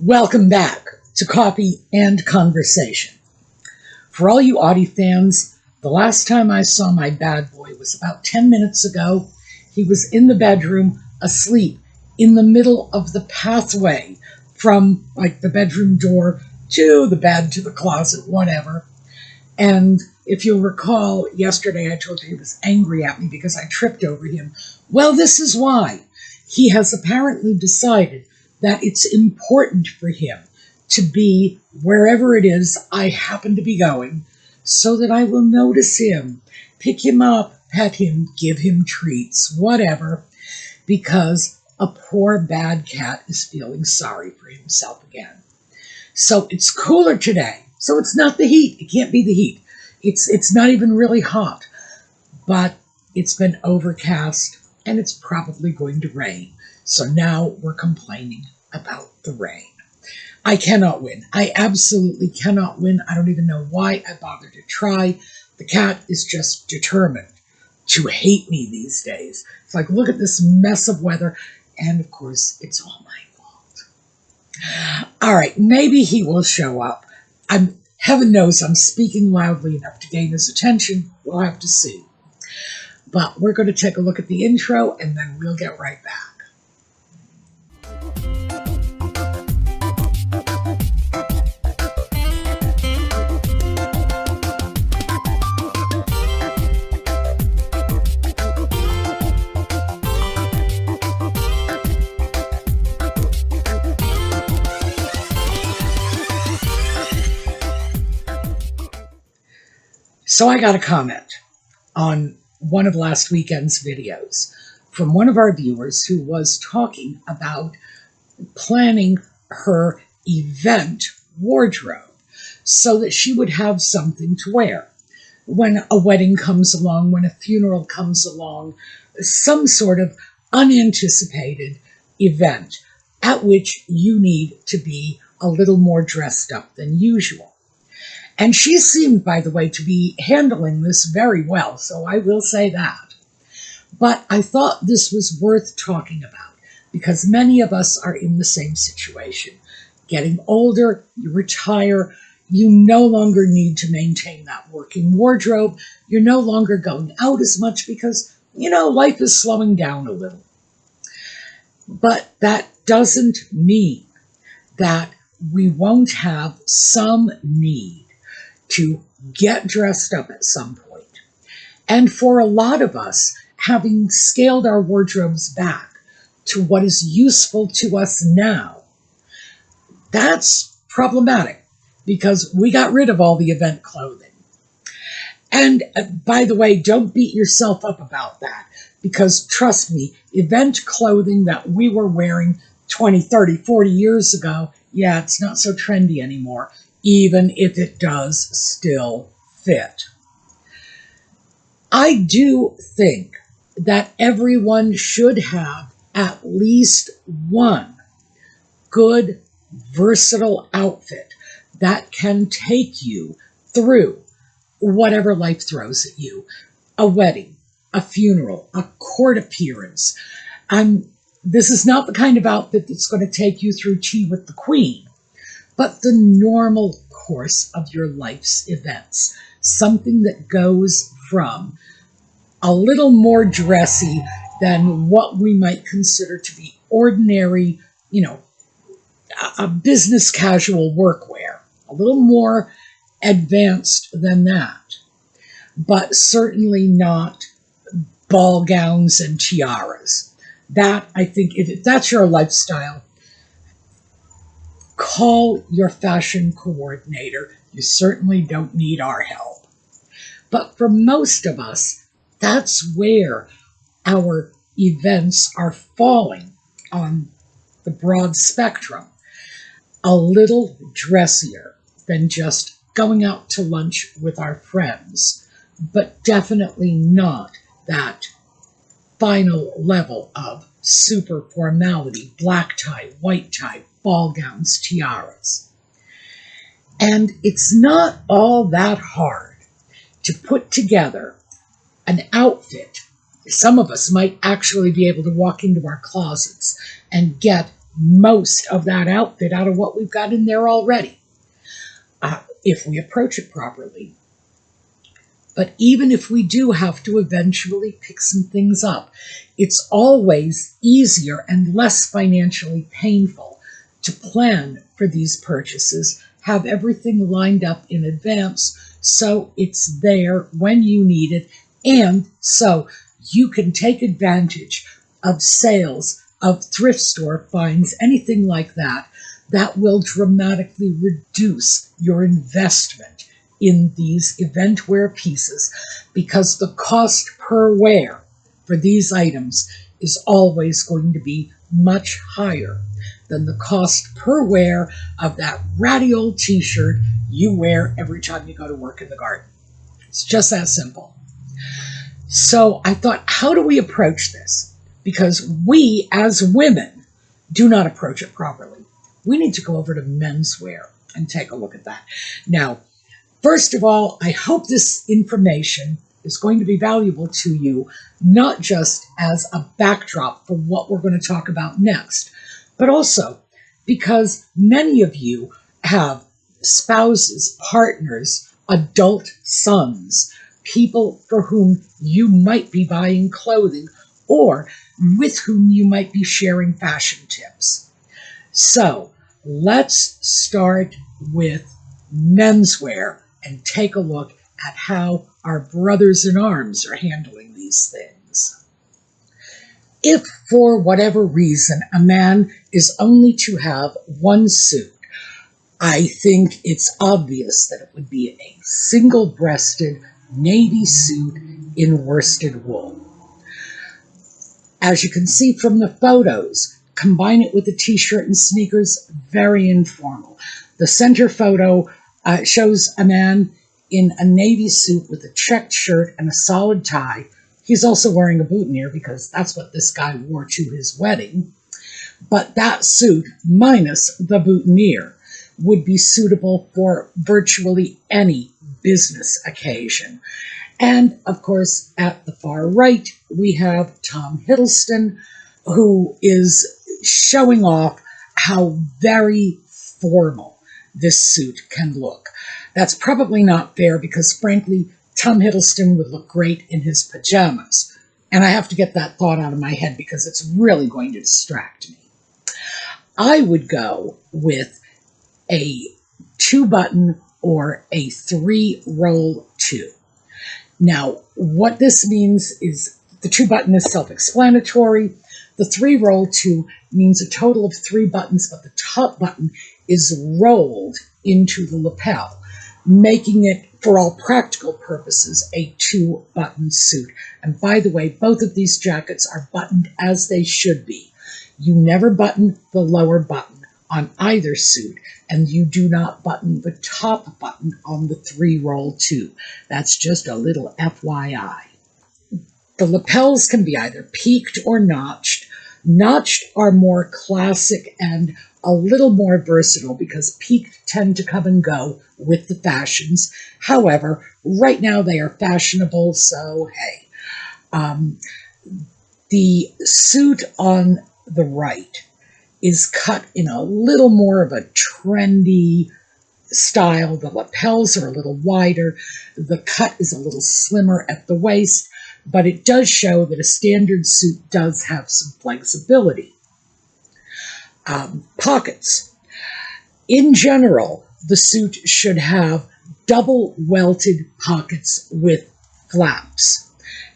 Welcome back to Coffee and Conversation. For all you Audie fans, the last time I saw my bad boy was about 10 minutes ago. He was in the bedroom, asleep, in the middle of the pathway from the bedroom door to the bed, to the closet, whatever. And if you'll recall, yesterday I told you he was angry at me because I tripped over him. Well, this is why. He has apparently decided that it's important for him to be wherever it is I happen to be going, so that I will notice him, pick him up, pet him, give him treats, whatever, because a poor bad cat is feeling sorry for himself again. So it's cooler today. So it's not the heat. It can't be the heat. It's not even really hot, but it's been overcast and it's probably going to rain. So now we're complaining about the rain. I cannot win. I absolutely cannot win. I don't even know why I bothered to try. The cat is just determined to hate me these days. It's like, look at this mess of weather. And of course, it's all my fault. All right, maybe he will show up. Heaven knows I'm speaking loudly enough to gain his attention. We'll have to see. But we're going to take a look at the intro, and then we'll get right back. So I got a comment on one of last weekend's videos from one of our viewers who was talking about planning her event wardrobe so that she would have something to wear when a wedding comes along, when a funeral comes along, some sort of unanticipated event at which you need to be a little more dressed up than usual. And she seemed, by the way, to be handling this very well, so I will say that. But I thought this was worth talking about because many of us are in the same situation. Getting older, you retire, you no longer need to maintain that working wardrobe. You're no longer going out as much because, life is slowing down a little. But that doesn't mean that we won't have some need to get dressed up at some point. And for a lot of us, having scaled our wardrobes back to what is useful to us now, that's problematic because we got rid of all the event clothing. And by the way, don't beat yourself up about that because trust me, event clothing that we were wearing 20, 30, 40 years ago, yeah, it's not so trendy anymore, even if it does still fit. I do think that everyone should have at least one good, versatile outfit that can take you through whatever life throws at you. A wedding, a funeral, a court appearance. This is not the kind of outfit that's going to take you through tea with the queen, but the normal course of your life's events. Something that goes from a little more dressy than what we might consider to be ordinary, a business casual workwear. A little more advanced than that, but certainly not ball gowns and tiaras. That, I think, if that's your lifestyle, call your fashion coordinator. You certainly don't need our help. But for most of us, that's where our events are falling on the broad spectrum. A little dressier than just going out to lunch with our friends, but definitely not that final level of super formality, black tie, white tie, ball gowns, tiaras. And it's not all that hard to put together an outfit. Some of us might actually be able to walk into our closets and get most of that outfit out of what we've got in there already, if we approach it properly. But even if we do have to eventually pick some things up, it's always easier and less financially painful to plan for these purchases, have everything lined up in advance so it's there when you need it, and so you can take advantage of sales, of thrift store finds, anything like that, that will dramatically reduce your investment in these event wear pieces, because the cost per wear for these items is always going to be much higher than the cost per wear of that ratty old t-shirt you wear every time you go to work in the garden. It's just that simple. So I thought, how do we approach this? Because we, as women, do not approach it properly. We need to go over to menswear and take a look at that. Now, first of all, I hope this information is going to be valuable to you, not just as a backdrop for what we're going to talk about next, but also because many of you have spouses, partners, adult sons, people for whom you might be buying clothing or with whom you might be sharing fashion tips. So let's start with menswear and take a look at how our brothers in arms are handling these things. If for whatever reason a man is only to have one suit, I think it's obvious that it would be a single-breasted navy suit in worsted wool. As you can see from the photos, combine it with a t-shirt and sneakers, very informal. The center photo shows a man in a navy suit with a checked shirt and a solid tie. He's also wearing a boutonniere because that's what this guy wore to his wedding. But that suit, minus the boutonniere, would be suitable for virtually any business occasion. And, of course, at the far right, we have Tom Hiddleston, who is showing off how very formal this suit can look. That's probably not fair because, frankly, Tom Hiddleston would look great in his pajamas. And I have to get that thought out of my head because it's really going to distract me. I would go with a 2-button or a 3-roll 2. Now, what this means is the 2-button is self-explanatory. The 3-roll 2 means a total of 3 buttons, but the top button is rolled into the lapel, making it, for all practical purposes, a 2-button suit. And by the way, both of these jackets are buttoned as they should be. You never button the lower button on either suit, and you do not button the top button on the 3-roll 2. That's just a little FYI. The lapels can be either peaked or notched. Notched are more classic and a little more versatile because peaked tend to come and go with the fashions. However, right now they are fashionable, so hey. The suit on the right is cut in a little more of a trendy style. The lapels are a little wider. The cut is a little slimmer at the waist, but it does show that a standard suit does have some flexibility. Pockets. In general, the suit should have double welted pockets with flaps.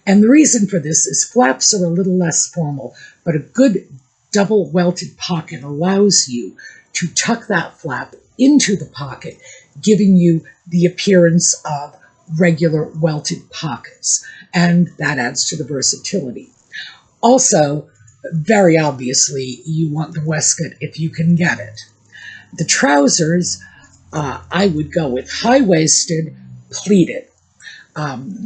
And the reason for this is flaps are a little less formal, but a good double welted pocket allows you to tuck that flap into the pocket, giving you the appearance of regular welted pockets, and that adds to the versatility. Also, very obviously, you want the waistcoat if you can get it. The trousers, I would go with high-waisted, pleated.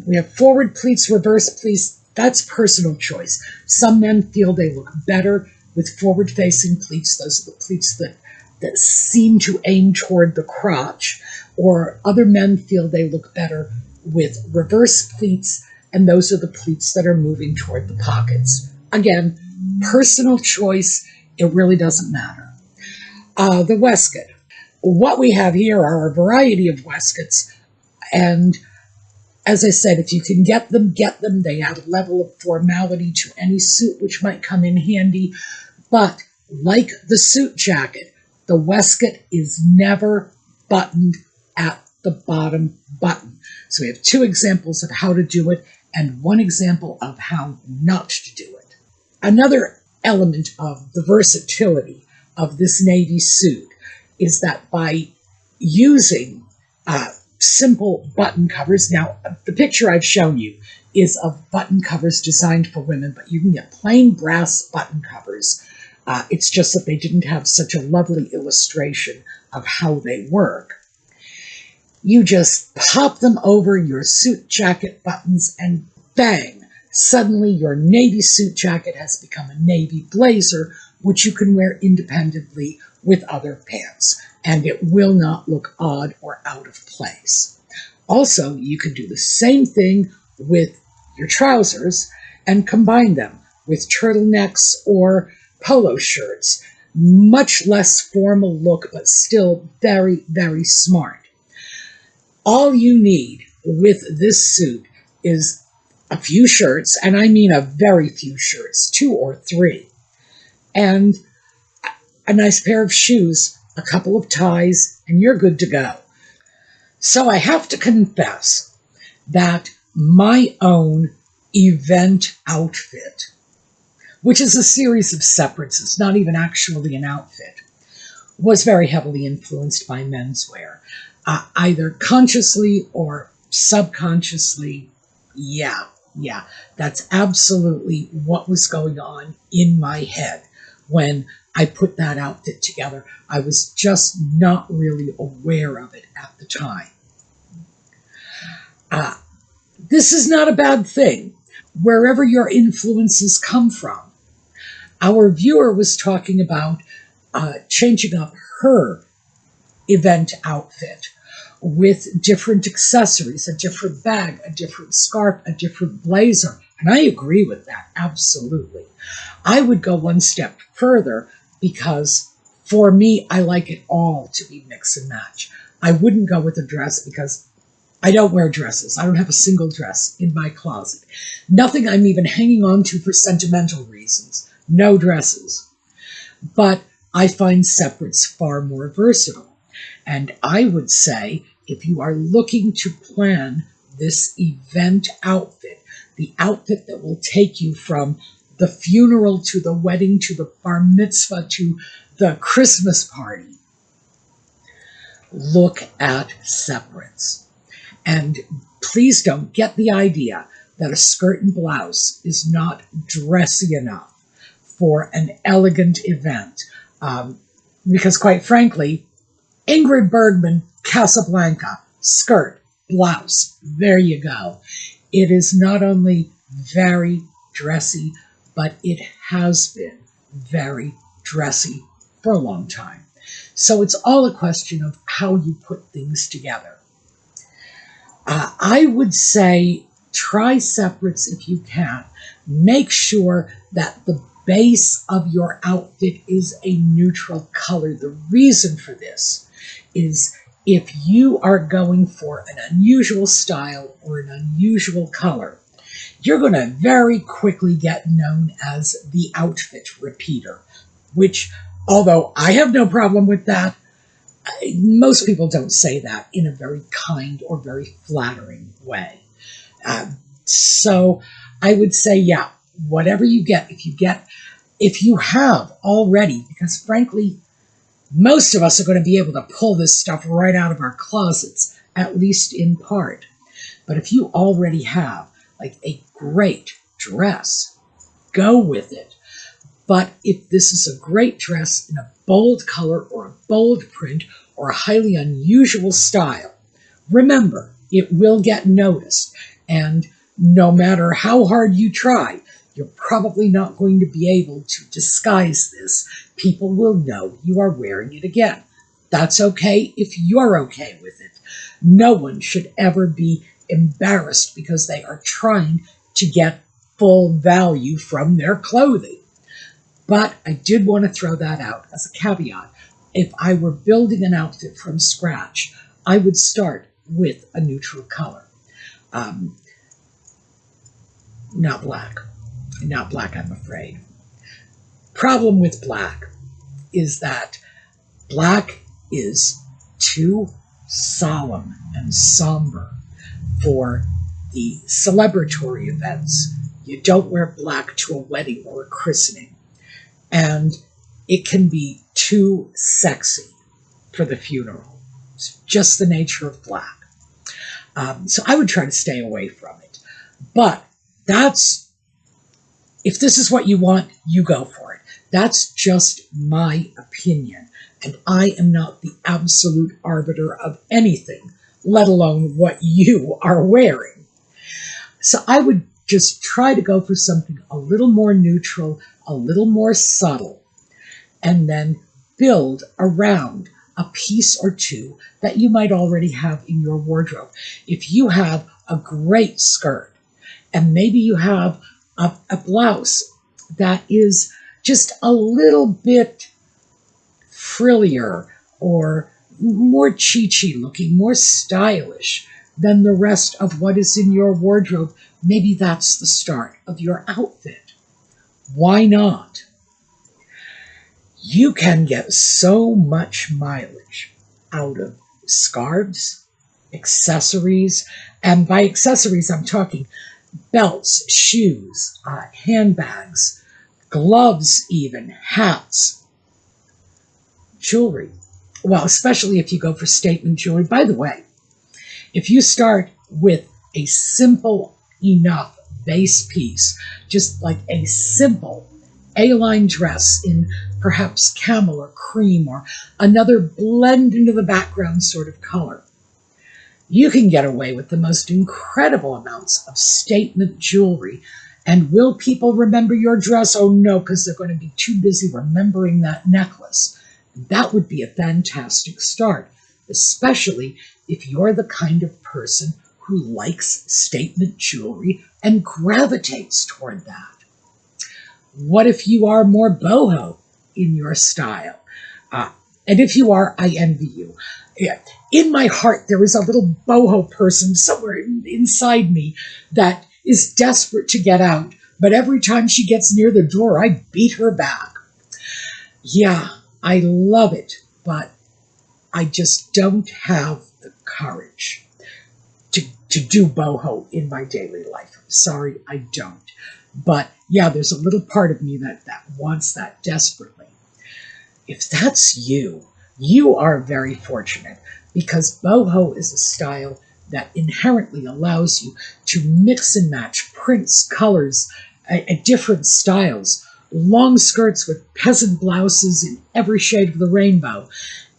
We have forward pleats, reverse pleats. That's personal choice. Some men feel they look better with forward-facing pleats. Those are the pleats that seem to aim toward the crotch. Or other men feel they look better with reverse pleats, and those are the pleats that are moving toward the pockets. Again, personal choice. It really doesn't matter. The waistcoat. What we have here are a variety of waistcoats, and as I said, if you can get them, get them. They add a level of formality to any suit, which might come in handy. But like the suit jacket, the waistcoat is never buttoned at the bottom button. So we have 2 examples of how to do it and 1 example of how not to do it. Another element of the versatility of this navy suit is that by using simple button covers, now the picture I've shown you is of button covers designed for women, but you can get plain brass button covers. It's just that they didn't have such a lovely illustration of how they work. You just pop them over your suit jacket buttons and bang! Suddenly your navy suit jacket has become a navy blazer, which you can wear independently with other pants, and it will not look odd or out of place. Also, you can do the same thing with your trousers and combine them with turtlenecks or polo shirts. Much less formal look, but still very, very smart. All you need with this suit is a few shirts, and I mean a very few shirts, 2 or 3, and a nice pair of shoes, a couple of ties, and you're good to go. So I have to confess that my own event outfit, which is a series of separates, it's not even actually an outfit, was very heavily influenced by menswear. Either consciously or subconsciously. Yeah, that's absolutely what was going on in my head when I put that outfit together. I was just not really aware of it at the time. This is not a bad thing, wherever your influences come from. Our viewer was talking about changing up her event outfit with different accessories, a different bag, a different scarf, a different blazer. And I agree with that, absolutely. I would go one step further because for me, I like it all to be mix and match. I wouldn't go with a dress because I don't wear dresses. I don't have a single dress in my closet. Nothing I'm even hanging on to for sentimental reasons. No dresses. But I find separates far more versatile. And I would say, if you are looking to plan this event outfit, the outfit that will take you from the funeral to the wedding to the bar mitzvah to the Christmas party, look at separates. And please don't get the idea that a skirt and blouse is not dressy enough for an elegant event. Because quite frankly, Ingrid Bergman, Casablanca, skirt, blouse, there you go. It is not only very dressy, but it has been very dressy for a long time. So it's all a question of how you put things together. I would say try separates if you can. Make sure that the base of your outfit is a neutral color. The reason for this is if you are going for an unusual style or an unusual color, you're going to very quickly get known as the outfit repeater, which, although I have no problem with that, most people don't say that in a very kind or very flattering way. So I would say, yeah, whatever you get, if you have already, because frankly, most of us are going to be able to pull this stuff right out of our closets, at least in part. But if you already have like a great dress, go with it. But if this is a great dress in a bold color or a bold print or a highly unusual style, remember, it will get noticed. And no matter how hard you try, you're probably not going to be able to disguise this. People will know you are wearing it again. That's okay if you're okay with it. No one should ever be embarrassed because they are trying to get full value from their clothing. But I did want to throw that out as a caveat. If I were building an outfit from scratch, I would start with a neutral color. Not black. Not black, I'm afraid. Problem with black is that black is too solemn and somber for the celebratory events. You don't wear black to a wedding or a christening. And it can be too sexy for the funeral. It's just the nature of black. So I would try to stay away from it. But if this is what you want, you go for it. That's just my opinion. And I am not the absolute arbiter of anything, let alone what you are wearing. So I would just try to go for something a little more neutral, a little more subtle, and then build around a piece or two that you might already have in your wardrobe. If you have a great skirt, and maybe you have a blouse that is just a little bit frillier or more chi-chi looking, more stylish than the rest of what is in your wardrobe, maybe that's the start of your outfit. Why not? You can get so much mileage out of scarves, accessories, and by accessories I'm talking belts, shoes, handbags, gloves even, hats, jewelry. Well, especially if you go for statement jewelry. By the way, if you start with a simple enough base piece, just like a simple A-line dress in perhaps camel or cream or another blend into the background sort of color, you can get away with the most incredible amounts of statement jewelry. And will people remember your dress? Oh no, because they're going to be too busy remembering that necklace. That would be a fantastic start, especially if you're the kind of person who likes statement jewelry and gravitates toward that. What if you are more boho in your style? And if you are, I envy you. In my heart, there is a little boho person somewhere inside me that is desperate to get out. But every time she gets near the door, I beat her back. Yeah, I love it, but I just don't have the courage to do boho in my daily life. I'm sorry, I don't. But yeah, there's a little part of me that wants that desperately. If that's you, you are very fortunate, because boho is a style that inherently allows you to mix and match prints, colors, different styles, long skirts with peasant blouses in every shade of the rainbow,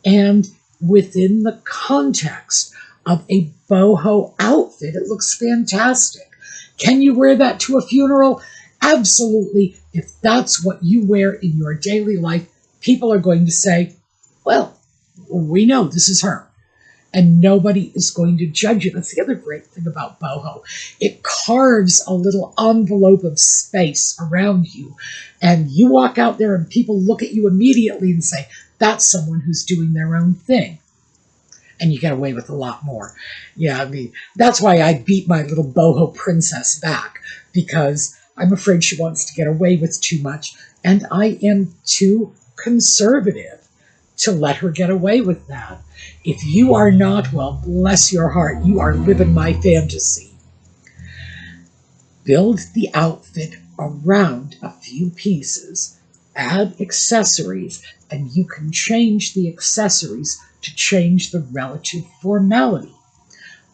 and within the context of a boho outfit, it looks fantastic. Can you wear that to a funeral? Absolutely. If that's what you wear in your daily life, people are going to say, well, we know this is her. And nobody is going to judge you. That's the other great thing about boho. It carves a little envelope of space around you. And you walk out there and people look at you immediately and say, that's someone who's doing their own thing. And you get away with a lot more. Yeah, I mean, that's why I beat my little boho princess back, because I'm afraid she wants to get away with too much. And I am too conservative to let her get away with that. If you are not, well, bless your heart, you are living my fantasy. Build the outfit around a few pieces, add accessories, and you can change the accessories to change the relative formality.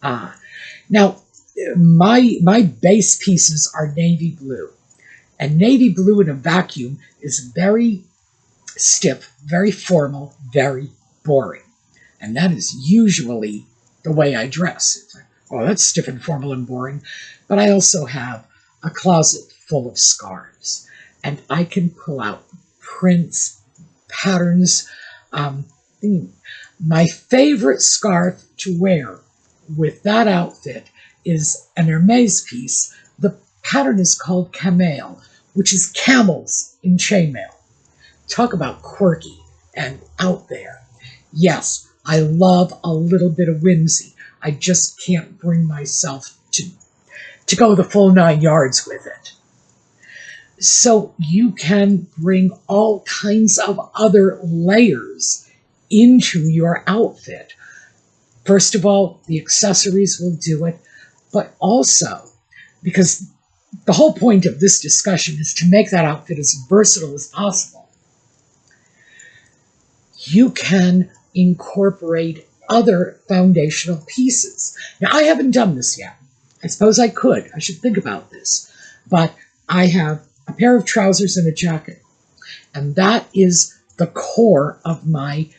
Now, my base pieces are navy blue, and navy blue in a vacuum is very stiff, very formal, very boring. And that is usually the way I dress. It's like, oh, that's stiff and formal and boring. But I also have a closet full of scarves. And I can pull out prints, patterns. My favorite scarf to wear with that outfit is an Hermes piece. The pattern is called camel, which is camels in chainmail. talk about quirky and out there. Yes, I love a little bit of whimsy. I just can't bring myself to go the full 9 yards with it. So you can bring all kinds of other layers into your outfit. First of all, the accessories will do it, but also, because the whole point of this discussion is to make that outfit as versatile as possible, you can incorporate other foundational pieces. Now, I haven't done this yet. I suppose I could. I should think about this. But I have a pair of trousers and a jacket, and that is the core of my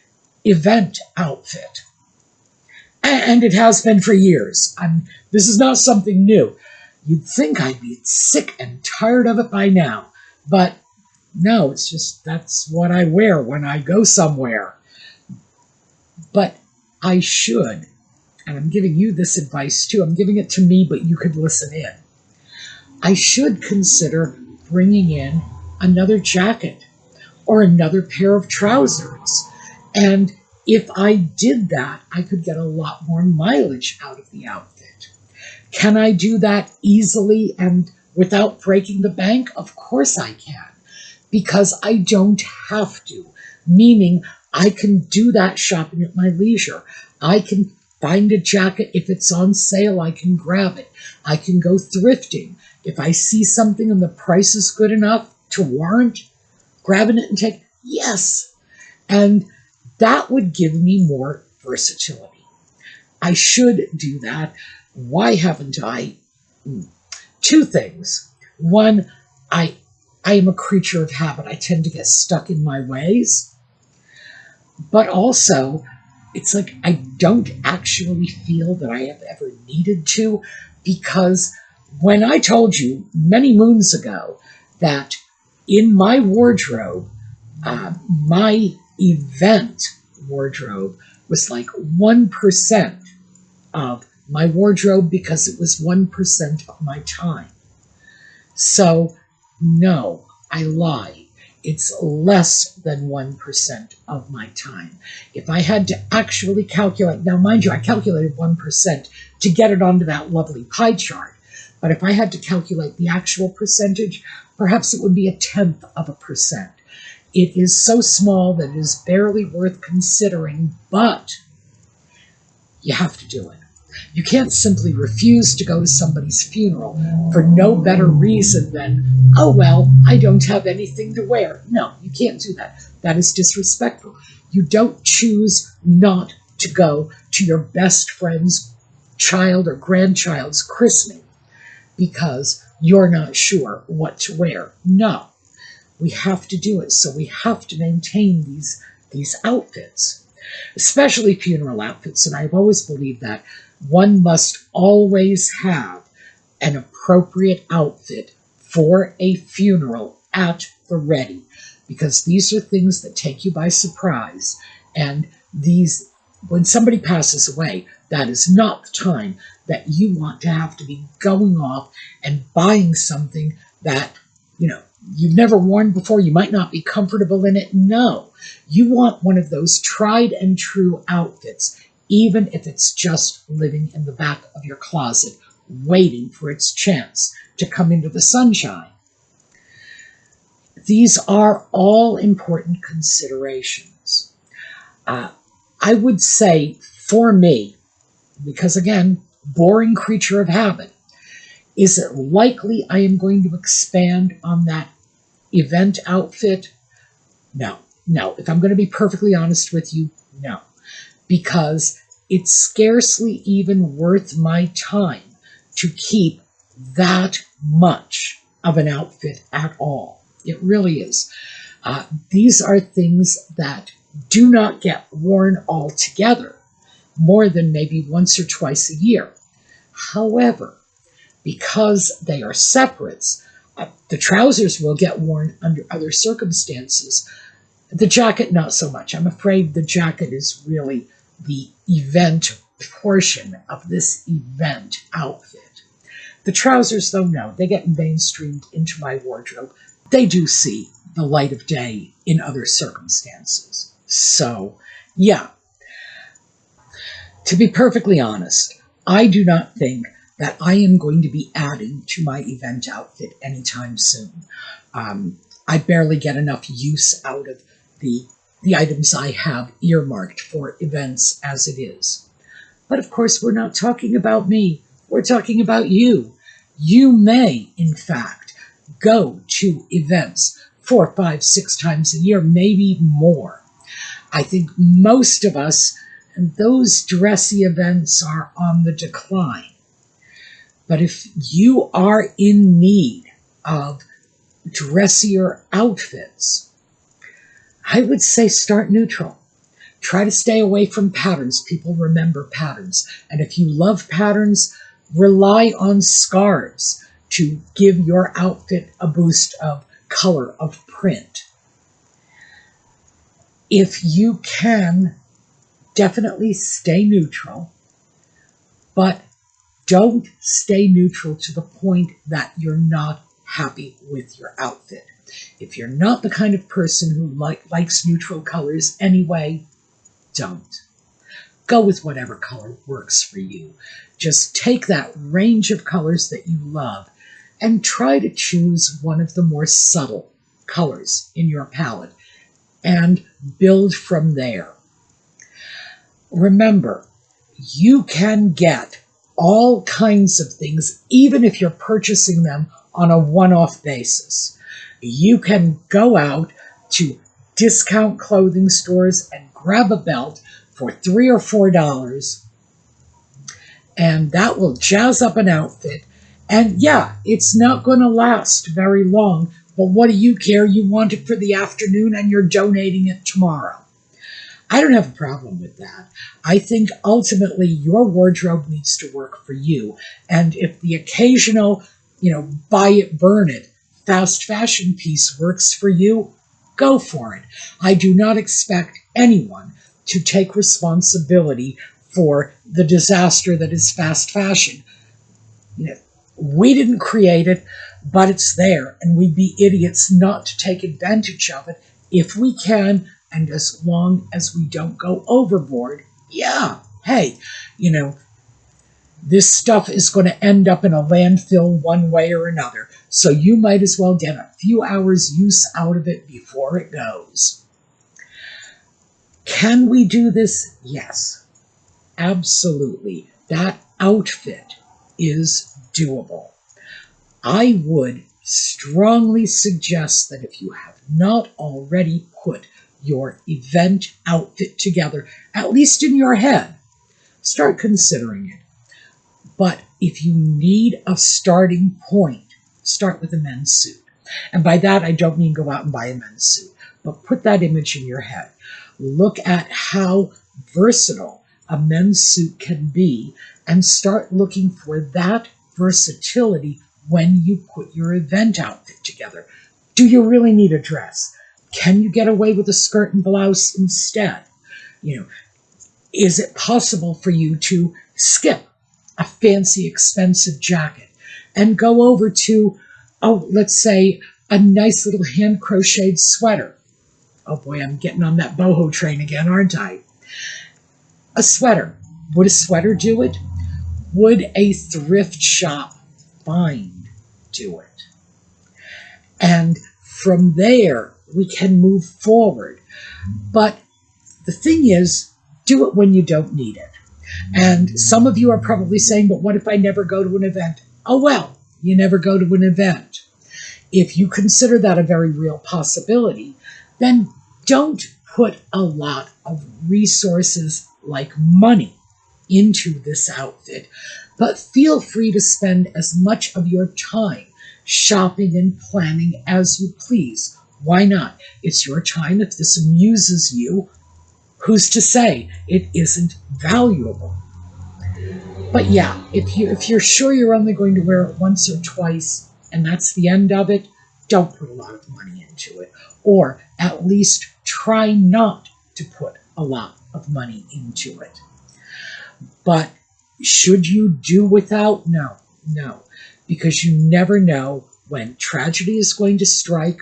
event outfit. And it has been for years. This is not something new. You'd think I'd be sick and tired of it by now. But no, it's just that's what I wear when I go somewhere. But I should, and I'm giving you this advice too. I'm giving it to me, but you could listen in. I should consider bringing in another jacket or another pair of trousers. And if I did that, I could get a lot more mileage out of the outfit. Can I do that easily and without breaking the bank? Of course I can, because I don't have to, meaning I can do that shopping at my leisure. I can find a jacket. If it's on sale, I can grab it. I can go thrifting. If I see something and the price is good enough to warrant grabbing it and take, yes. And that would give me more versatility. I should do that. Why haven't I? 2 things. One, I am a creature of habit. I tend to get stuck in my ways. But also, it's like I don't actually feel that I have ever needed to, because when I told you many moons ago that in my wardrobe, my event wardrobe was like 1% of my wardrobe because it was 1% of my time. So, no, I lie. It's less than 1% of my time. If I had to actually calculate, now mind you, I calculated 1% to get it onto that lovely pie chart. But if I had to calculate the actual percentage, perhaps it would be 0.1%. It is so small that it is barely worth considering, but you have to do it. You can't simply refuse to go to somebody's funeral for no better reason than, oh, well, I don't have anything to wear. No, you can't do that. That is disrespectful. You don't choose not to go to your best friend's child or grandchild's christening because you're not sure what to wear. No, we have to do it. So we have to maintain these outfits, especially funeral outfits. And I've always believed that one must always have an appropriate outfit for a funeral at the ready, because these are things that take you by surprise. And these, when somebody passes away, that is not the time that you want to have to be going off and buying something that, you've never worn before. You might not be comfortable in it. No, you want one of those tried and true outfits, even if it's just living in the back of your closet, waiting for its chance to come into the sunshine. These are all important considerations. I would say for me, because again, boring creature of habit, is it likely I am going to expand on that event outfit? No. If I'm going to be perfectly honest with you, no. Because it's scarcely even worth my time to keep that much of an outfit at all. It really is. These are things that do not get worn altogether more than maybe once or twice a year. However, because they are separates, the trousers will get worn under other circumstances. The jacket, not so much. I'm afraid the jacket is really the event portion of this event outfit. The trousers, though, no, they get mainstreamed into my wardrobe. They do see the light of day in other circumstances. So, yeah, to be perfectly honest, I do not think that I am going to be adding to my event outfit anytime soon. I barely get enough use out of the items I have earmarked for events as it is. But of course, we're not talking about me. We're talking about you. You may, in fact, go to events 4, 5, 6 times a year, maybe more. I think most of us, and those dressy events are on the decline. But if you are in need of dressier outfits, I would say start neutral. Try to stay away from patterns. People remember patterns. And if you love patterns, rely on scarves to give your outfit a boost of color, of print. If you can, definitely stay neutral, but don't stay neutral to the point that you're not happy with your outfit. If you're not the kind of person who likes neutral colors anyway, don't. Go with whatever color works for you. Just take that range of colors that you love and try to choose one of the more subtle colors in your palette and build from there. Remember, you can get all kinds of things, even if you're purchasing them on a one-off basis. You can go out to discount clothing stores and grab a belt for $3 or $4, and that will jazz up an outfit. And yeah, it's not going to last very long, but what do you care? You want it for the afternoon and you're donating it tomorrow. I don't have a problem with that. I think ultimately your wardrobe needs to work for you. And if the occasional, buy it, burn it, fast fashion piece works for you, go for it. I do not expect anyone to take responsibility for the disaster that is fast fashion. We didn't create it, but it's there, and we'd be idiots not to take advantage of it if we can, and as long as we don't go overboard. Yeah, hey, this stuff is going to end up in a landfill one way or another, so you might as well get a few hours use out of it before it goes. Can we do this? Yes, absolutely. That outfit is doable. I would strongly suggest that if you have not already put your event outfit together, at least in your head, start considering it. But if you need a starting point, start with a men's suit. And by that, I don't mean go out and buy a men's suit, but put that image in your head. Look at how versatile a men's suit can be and start looking for that versatility when you put your event outfit together. Do you really need a dress? Can you get away with a skirt and blouse instead? Is it possible for you to skip a fancy, expensive jacket and go over to, let's say, a nice little hand-crocheted sweater? Oh boy, I'm getting on that boho train again, aren't I? A sweater. Would a sweater do it? Would a thrift shop find do it? And from there, we can move forward. But the thing is, do it when you don't need it. And some of you are probably saying, but what if I never go to an event? Oh, well, you never go to an event. If you consider that a very real possibility, then don't put a lot of resources like money into this outfit, but feel free to spend as much of your time shopping and planning as you please. Why not? It's your time. If this amuses you, who's to say it isn't valuable? But yeah, if you're sure you're only going to wear it once or twice and that's the end of it, don't put a lot of money into it. Or at least try not to put a lot of money into it. But should you do without? No. Because you never know when tragedy is going to strike,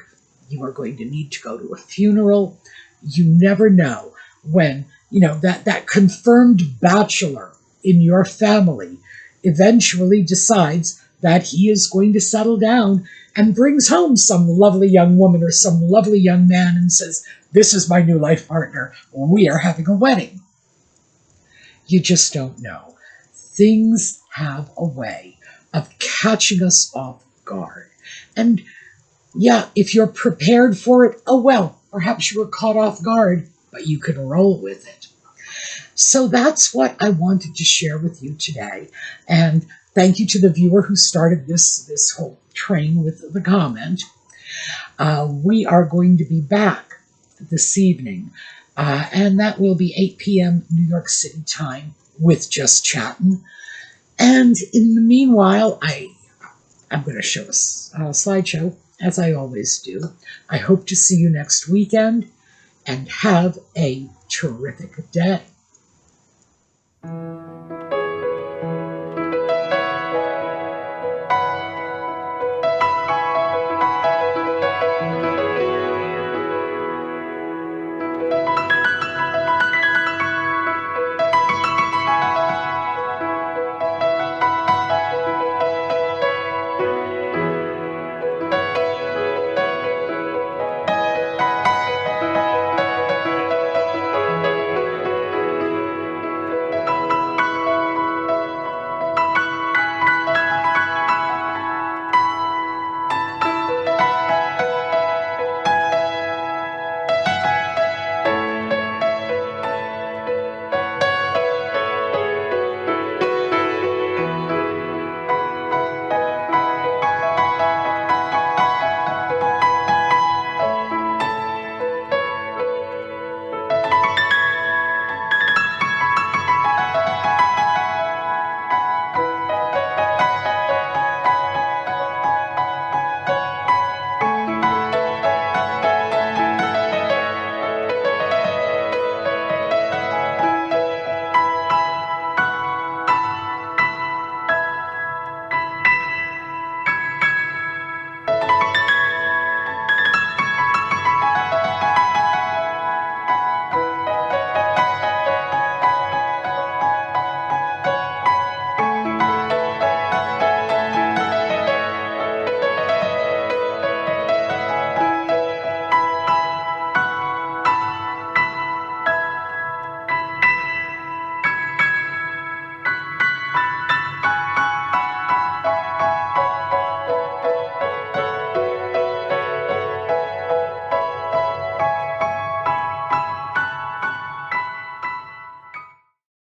You are going to need to go to a funeral. You never know when, that confirmed bachelor in your family eventually decides that he is going to settle down and brings home some lovely young woman or some lovely young man and says, "This is my new life partner. We are having a wedding." You just don't know. Things have a way of catching us off guard. And yeah, if you're prepared for it, oh well, perhaps you were caught off guard, but you can roll with it. So that's what I wanted to share with you today. And thank you to the viewer who started this whole train with the comment. We are going to be back this evening, and that will be 8 p.m. New York City time with Just Chattin'. And in the meanwhile, I'm going to show a slideshow, as I always do. I hope to see you next weekend, and have a terrific day.